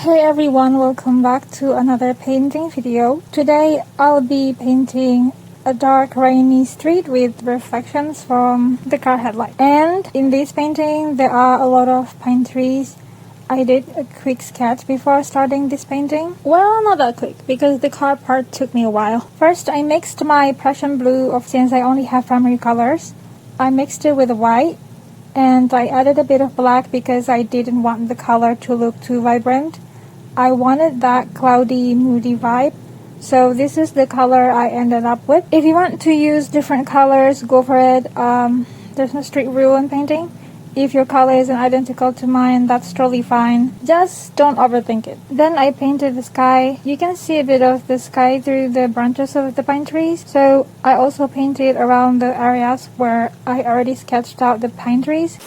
Hey everyone, welcome back to another painting video. Today I'll be painting a dark rainy street with reflections from the car headlight. And in this painting there are a lot of pine trees. I did a quick sketch before starting this painting. Well, not that quick because the car part took me a while. First I mixed my Prussian blue since I only have primary colors. I mixed it with white and I added a bit of black because I didn't want the color to look too vibrant. I wanted that cloudy, moody vibe. So this is the color I ended up with. If you want to use different colors, go for it. There's no strict rule in painting. If your color isn't identical to mine, that's totally fine. Just don't overthink it. Then I painted the sky. You can see a bit of the sky through the branches of the pine trees. So I also painted around the areas where I already sketched out the pine trees.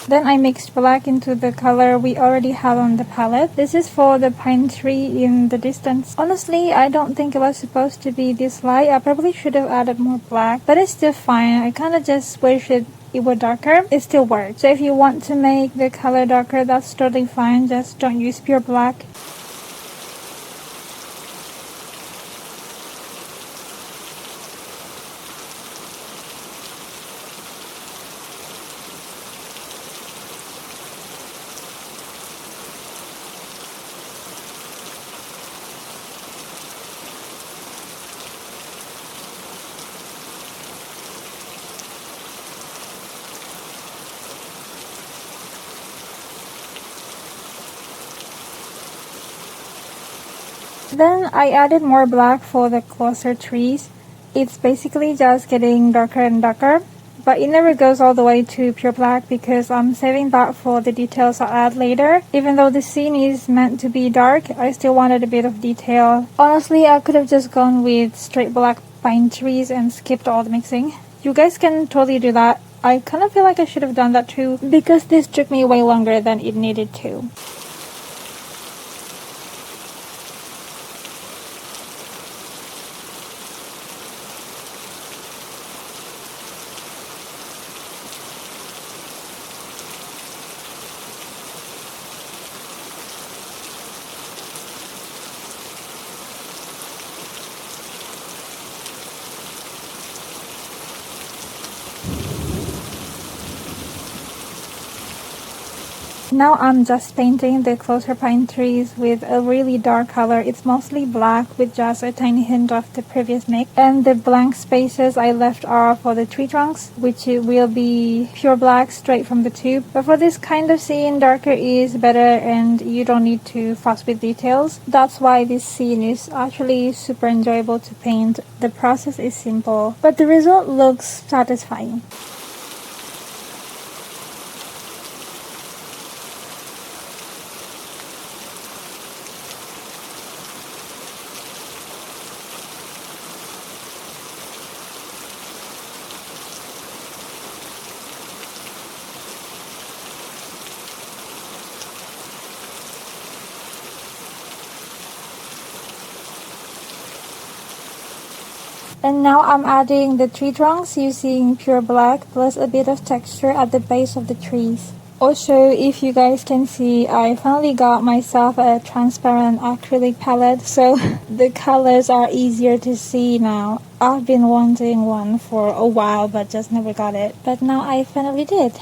Then I mixed black into the color we already have on the palette. This is for the pine tree in the distance. Honestly, I don't think it was supposed to be this light. I probably should have added more black, but it's still fine. I kind of just wish it were darker. It still works. So if you want to make the color darker, that's totally fine. Just don't use pure black. Then I added more black for the closer trees. It's basically just getting darker and darker, but it never goes all the way to pure black because I'm saving that for the details I'll add later. Even though the scene is meant to be dark, I still wanted a bit of detail. Honestly, I could have just gone with straight black pine trees and skipped all the mixing. You guys can totally do that. I kind of feel like I should have done that too because this took me way longer than it needed to. Now I'm just painting the closer pine trees with a really dark color. It's mostly black with just a tiny hint of the previous mix. And the blank spaces I left are for the tree trunks, which will be pure black straight from the tube. But for this kind of scene, darker is better and you don't need to fuss with details. That's why this scene is actually super enjoyable to paint. The process is simple, but the result looks satisfying. And now I'm adding the tree trunks using pure black plus a bit of texture at the base of the trees. Also, if you guys can see, I finally got myself a transparent acrylic palette, so the colors are easier to see now. I've been wanting one for a while but just never got it. But now I finally did.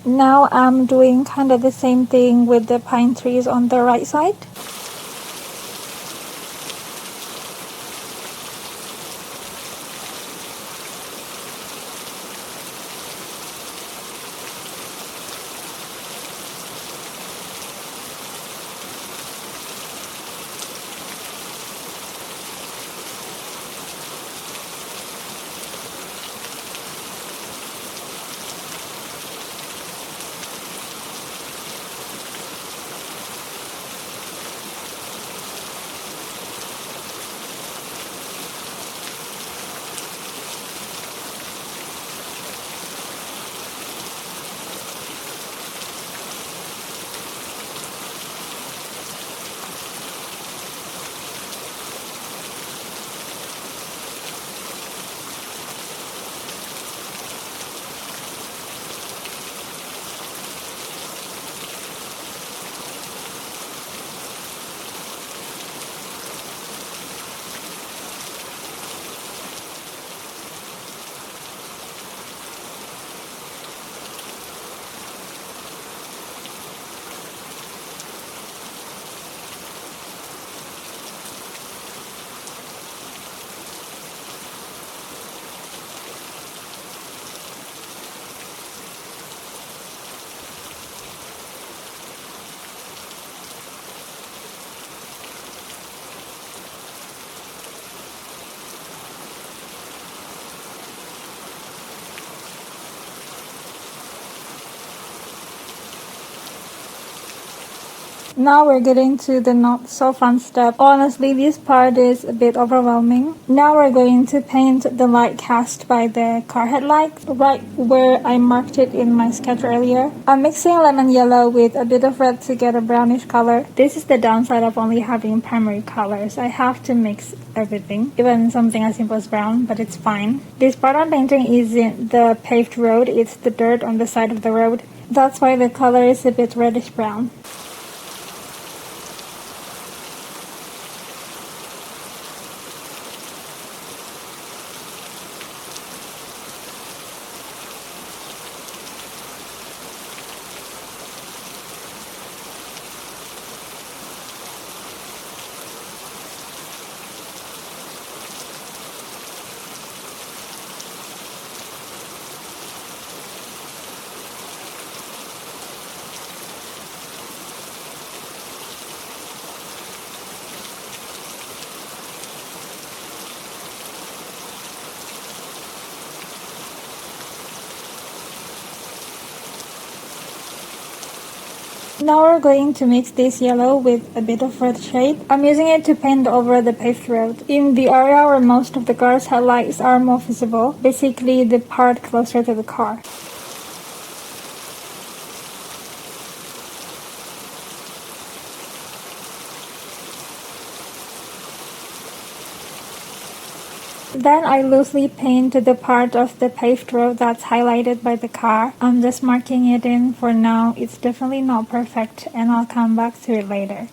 Now I'm doing kind of the same thing with the pine trees on the right side. Now we're getting to the not so fun step. Honestly, this part is a bit overwhelming. Now we're going to paint the light cast by the car headlight right where I marked it in my sketch earlier. I'm mixing lemon yellow with a bit of red to get a brownish color. This is the downside of only having primary colors. I have to mix everything, even something as simple as brown, but it's fine. This part I'm painting isn't the paved road, it's the dirt on the side of the road. That's why the color is a bit reddish brown. Now we're going to mix this yellow with a bit of red shade. I'm using it to paint over the paved road. In the area where most of the car's headlights are more visible, basically the part closer to the car. Then I loosely paint the part of the paved road that's highlighted by the car. I'm just marking it in for now. It's definitely not perfect and I'll come back to it later.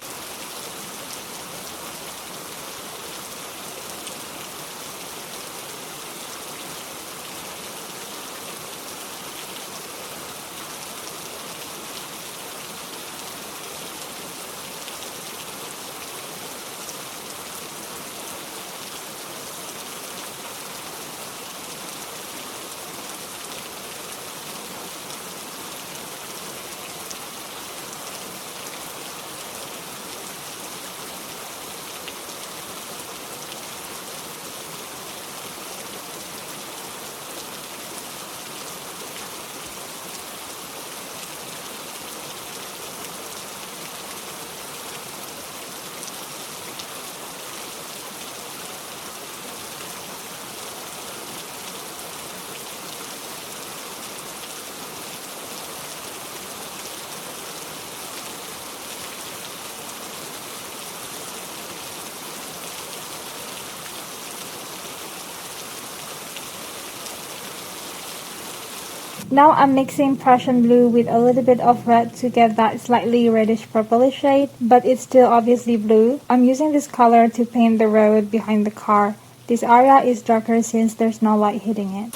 Now I'm mixing Prussian blue with a little bit of red to get that slightly reddish purplish shade, but it's still obviously blue. I'm using this color to paint the road behind the car. This area is darker since there's no light hitting it.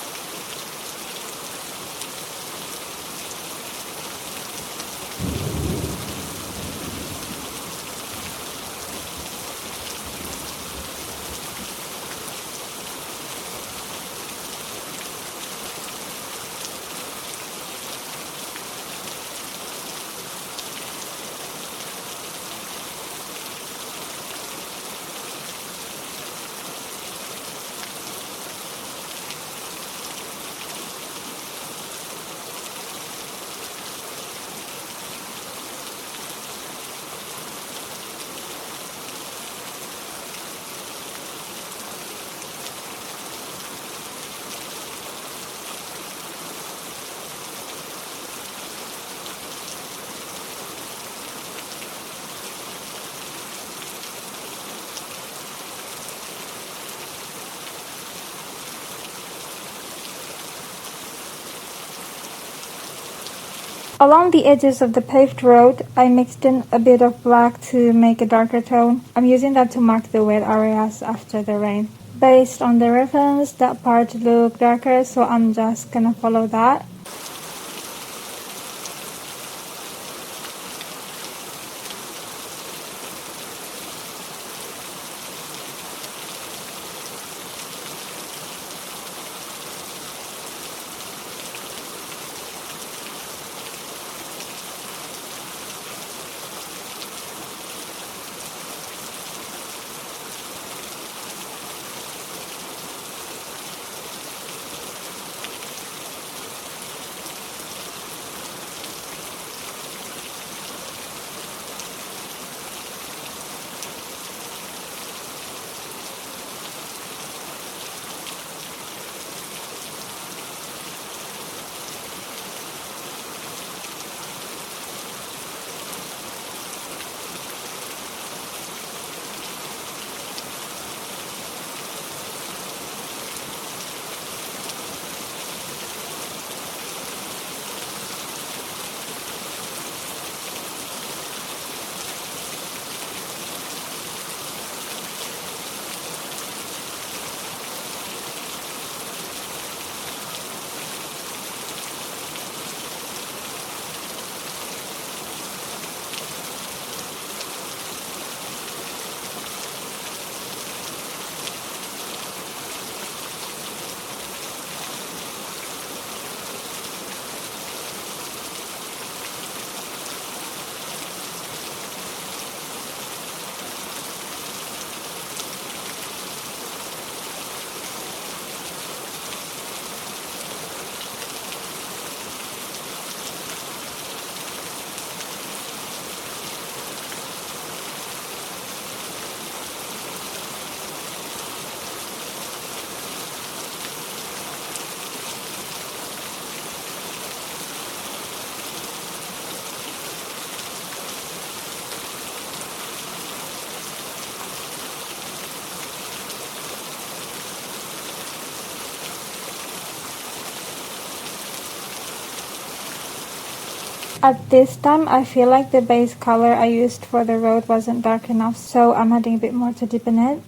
Along the edges of the paved road, I mixed in a bit of black to make a darker tone. I'm using that to mark the wet areas after the rain. Based on the reference, that part looked darker, so I'm just gonna follow that. At this time, I feel like the base color I used for the road wasn't dark enough, so I'm adding a bit more to deepen it.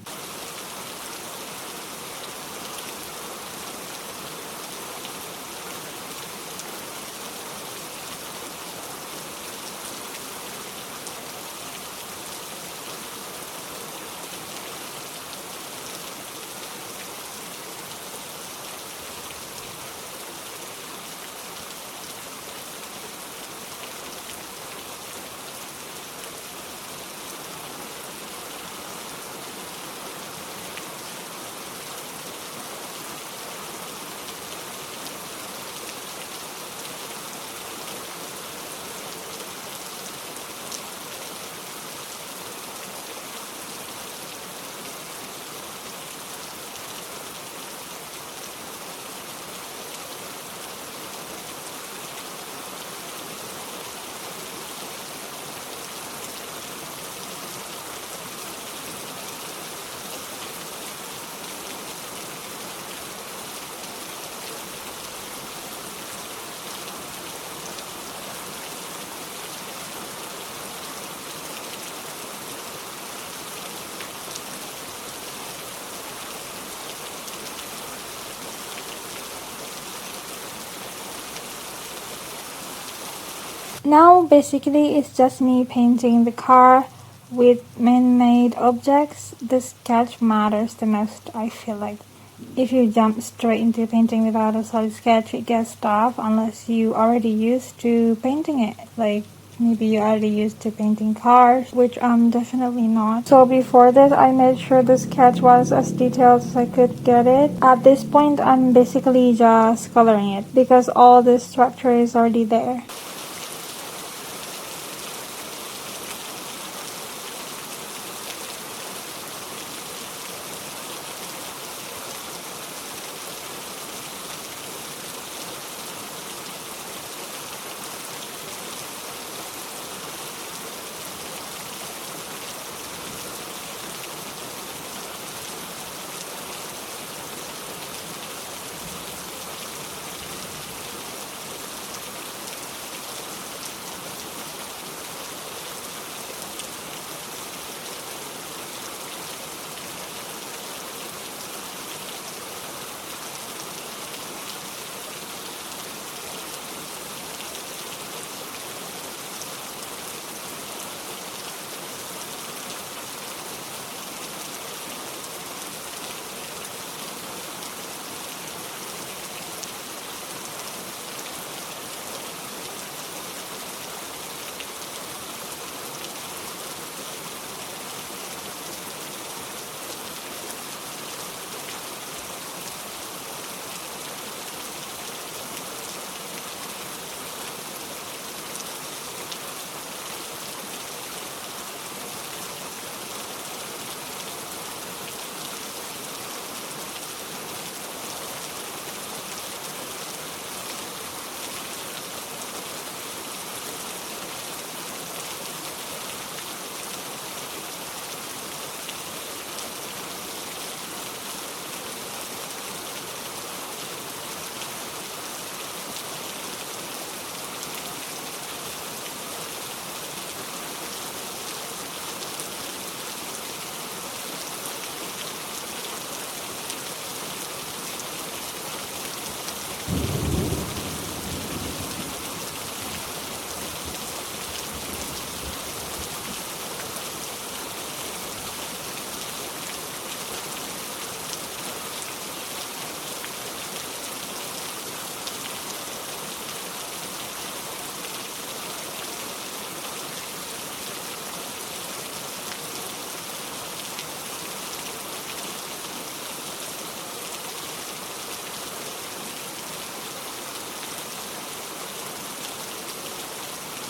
Now basically it's just me painting the car with man-made objects. The sketch matters the most, I feel like. If you jump straight into painting without a solid sketch, it gets tough unless you already used to painting it. Like maybe you're already used to painting cars, which I'm definitely not. So before this, I made sure the sketch was as detailed as I could get it. At this point, I'm basically just coloring it because all the structure is already there.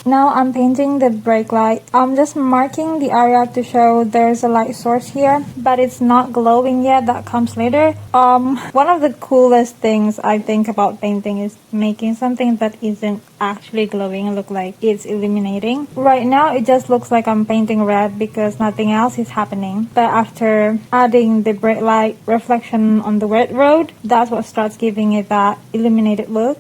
Now I'm painting the brake light. I'm just marking the area to show there's a light source here, but it's not glowing yet. That comes later. One of the coolest things I think about painting is making something that isn't actually glowing look like it's illuminating. Right now it just looks like I'm painting red because nothing else is happening. But after adding the brake light reflection on the wet road, that's what starts giving it that illuminated look.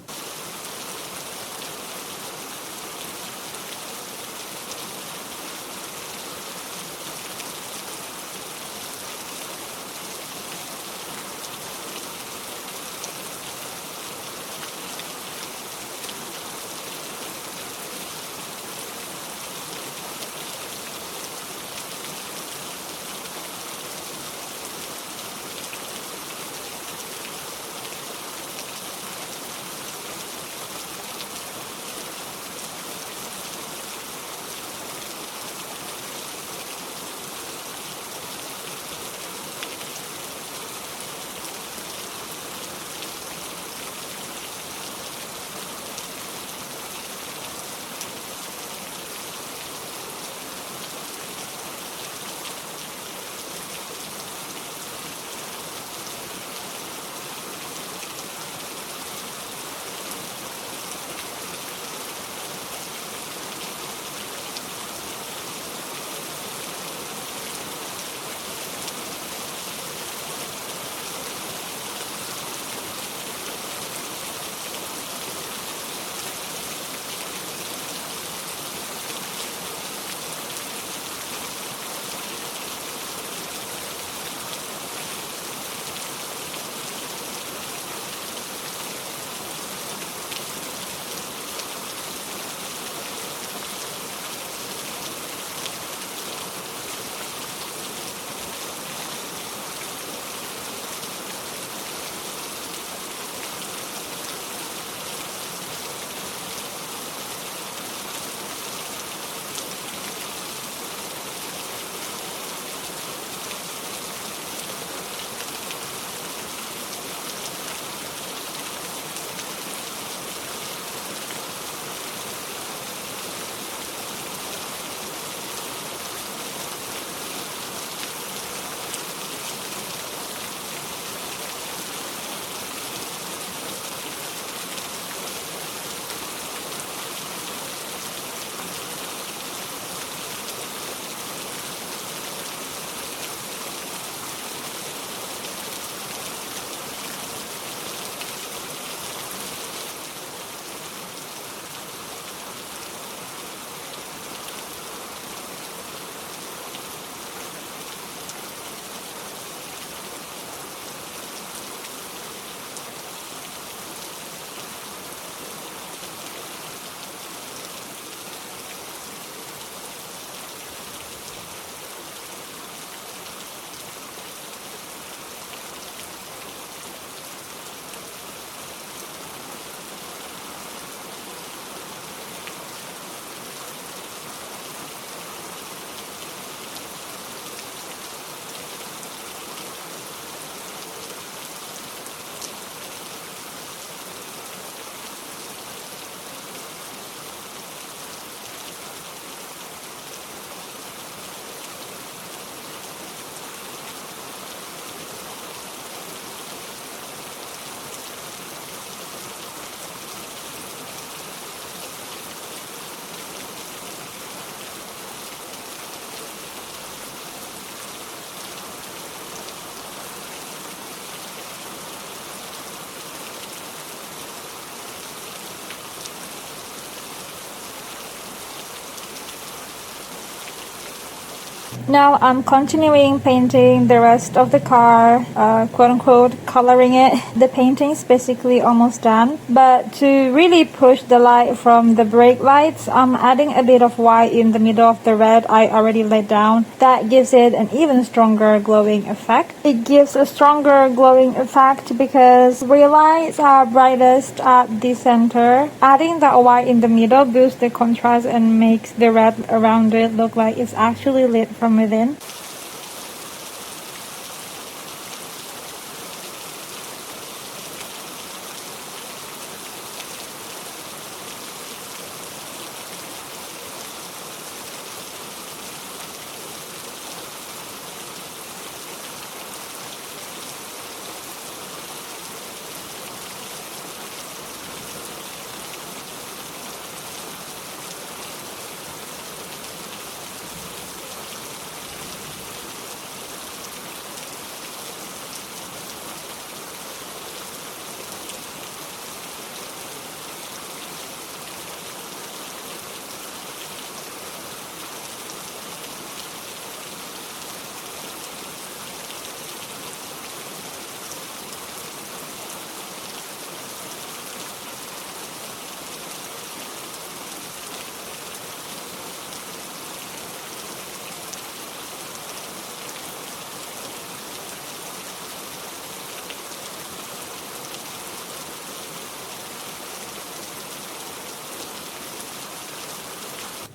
Now I'm continuing painting the rest of the car, quote-unquote coloring it. The painting's basically almost done, but to really push the light from the brake lights, I'm adding a bit of white in the middle of the red I already laid down. That gives it an even stronger glowing effect. It gives a stronger glowing effect because rear lights are brightest at the center. Adding that white in the middle boosts the contrast and makes the red around it look like it's actually lit from within.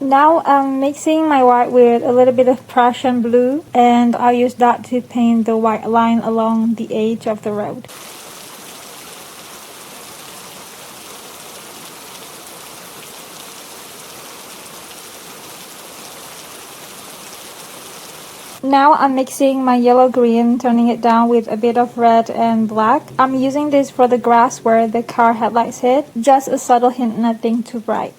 Now I'm mixing my white with a little bit of Prussian blue, and I'll use that to paint the white line along the edge of the road. Now I'm mixing my yellow-green, turning it down with a bit of red and black. I'm using this for the grass where the car headlights hit. Just a subtle hint, nothing too bright.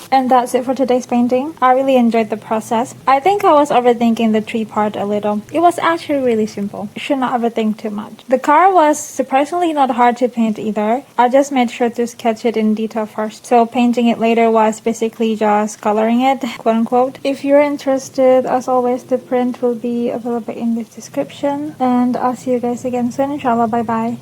And that's it for today's painting. I really enjoyed the process. I think I was overthinking the tree part a little. It was actually really simple. You should not overthink too much. The car was surprisingly not hard to paint either. I just made sure to sketch it in detail first. So painting it later was basically just coloring it, quote unquote. If you're interested, as always, the print will be available in the description. And I'll see you guys again soon, inshallah. Bye bye.